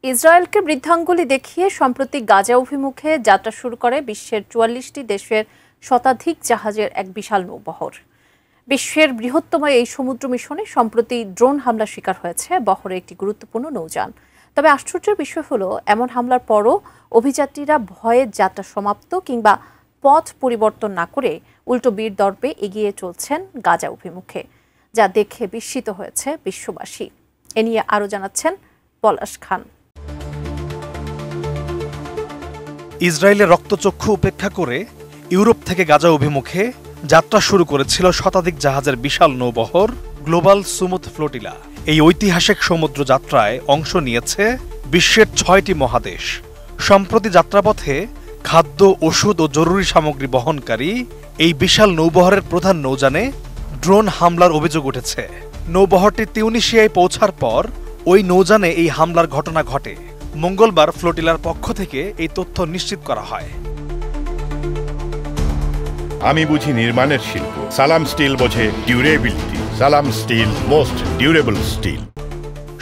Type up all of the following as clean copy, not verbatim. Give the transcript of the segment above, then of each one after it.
ইসরায়েলকে বৃদ্ধাঙ্গুলি দেখিয়ে সম্প্রতি গাজা অভিমুখে যাত্রা শুরু করে বিশ্বের ৪৪টি দেশের শতাধিক জাহাজের এক বিশাল নৌবহর। বিশ্বের বৃহত্তম এই সমুদ্র মিশনে সম্প্রতি ড্রোন হামলার শিকার হয়েছে বহরের একটি গুরুত্বপূর্ণ নৌযান। তবে আশ্চর্যের বিষয় হলো, এমন হামলার পরও অভিযাত্রীরা ভয়ে যাত্রা সমাপ্ত কিংবা পথ পরিবর্তন না করে উল্টো বীর দর্পে এগিয়ে চলছেন গাজা অভিমুখে, যা দেখে বিস্মিত হয়েছে বিশ্ববাসী। এ নিয়ে আরও জানাচ্ছেন পলাশ খান। ইসরায়েলের রক্তচক্ষু উপেক্ষা করে ইউরোপ থেকে গাজা অভিমুখে যাত্রা শুরু করেছিল শতাধিক জাহাজের বিশাল নৌবহর গ্লোবাল সুমুদ ফ্লোটিলা। এই ঐতিহাসিক সমুদ্র যাত্রায় অংশ নিয়েছে বিশ্বের ৬টি মহাদেশ। সম্প্রতি যাত্রাপথে খাদ্য, ওষুধ ও জরুরি সামগ্রী বহনকারী এই বিশাল নৌবহরের প্রধান নৌযানে ড্রোন হামলার অভিযোগ উঠেছে। নৌবহরটি তিউনিসিয়ায় পৌঁছার পর ওই নৌযানে এই হামলার ঘটনা ঘটে। মঙ্গলবার ফ্লোটিলার পক্ষ থেকে এই তথ্য নিশ্চিত করা হয়। আমি বুঝি নির্মাণের শিল্প, সালাম স্টিল বোঝে ডিউরেবিলিটি। সালাম স্টিল, মোস্ট ডিউরেবল স্টিল।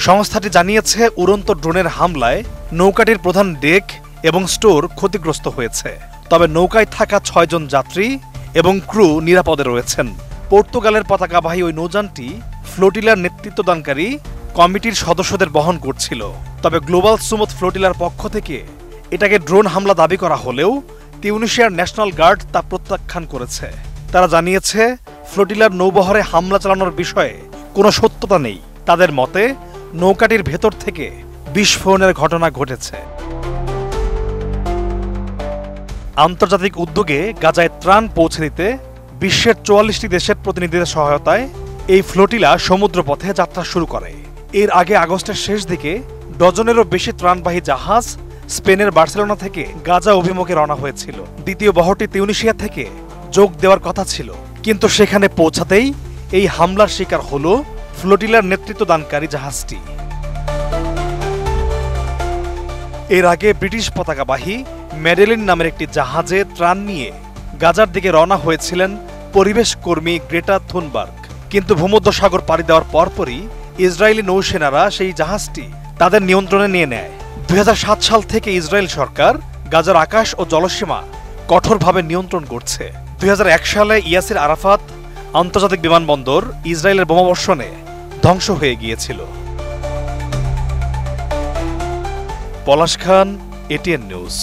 সংস্থাটি জানিয়েছে, উড়ন্ত ড্রোনের হামলায় নৌকাটির প্রধান ডেক এবং স্টোর ক্ষতিগ্রস্ত হয়েছে। তবে নৌকায় থাকা ৬ জন যাত্রী এবং ক্রু নিরাপদে রয়েছেন। পর্তুগালের পতাকাবাহী ওই নৌযানটি ফ্লোটিলার নেতৃত্বদানকারী কমিটির সদস্যদের বহন করছিল। তবে গ্লোবাল সুমুদ ফ্লোটিলার পক্ষ থেকে এটাকে ড্রোন হামলা দাবি করা হলেও তিউনিসিয়ার ন্যাশনাল গার্ড তা প্রত্যাখ্যান করেছে। তারা জানিয়েছে, ফ্লোটিলার নৌবহরে হামলা চালানোর বিষয়ে কোনো সত্যতা নেই। তাদের মতে, নৌকাটির ভেতর থেকে বিস্ফোরণের ঘটনা ঘটেছে। আন্তর্জাতিক উদ্যোগে গাজায় ত্রাণ পৌঁছে দিতে বিশ্বের ৪৪টি দেশের প্রতিনিধিদের সহায়তায় এই ফ্লোটিলা সমুদ্রপথে যাত্রা শুরু করে। এর আগে আগস্টের শেষ দিকে ডজনেরও বেশি ত্রাণবাহী জাহাজ স্পেনের বার্সেলোনা থেকে গাজা অভিমুখে রওনা হয়েছিল। দ্বিতীয় বহরটি তিউনিসিয়া থেকে যোগ দেওয়ার কথা ছিল, কিন্তু সেখানে পৌঁছাতেই এই হামলার শিকার হল ফ্লোটিলার নেতৃত্বদানকারী জাহাজটি। এর আগে ব্রিটিশ পতাকাবাহী মেডেলিন নামের একটি জাহাজে ত্রাণ নিয়ে গাজার দিকে রওনা হয়েছিলেন পরিবেশ কর্মী গ্রেটা থুনবার্গ। কিন্তু ভূমধ্যসাগর পাড়ি দেওয়ার পরপরই ইসরায়েলি নৌসেনারা সেই জাহাজটি তাদের নিয়ন্ত্রণে নিয়ে নেয়। ২০০৭ সাল থেকে ইসরায়েল সরকার গাজার আকাশ ও জলসীমা কঠোরভাবে নিয়ন্ত্রণ করছে। ২০০১ সালে ইয়াসির আরাফাত আন্তর্জাতিক বিমানবন্দর ইসরায়েলের বোমাবর্ষণে ধ্বংস হয়ে গিয়েছিল। পলাশ খান, এটিএন নিউজ।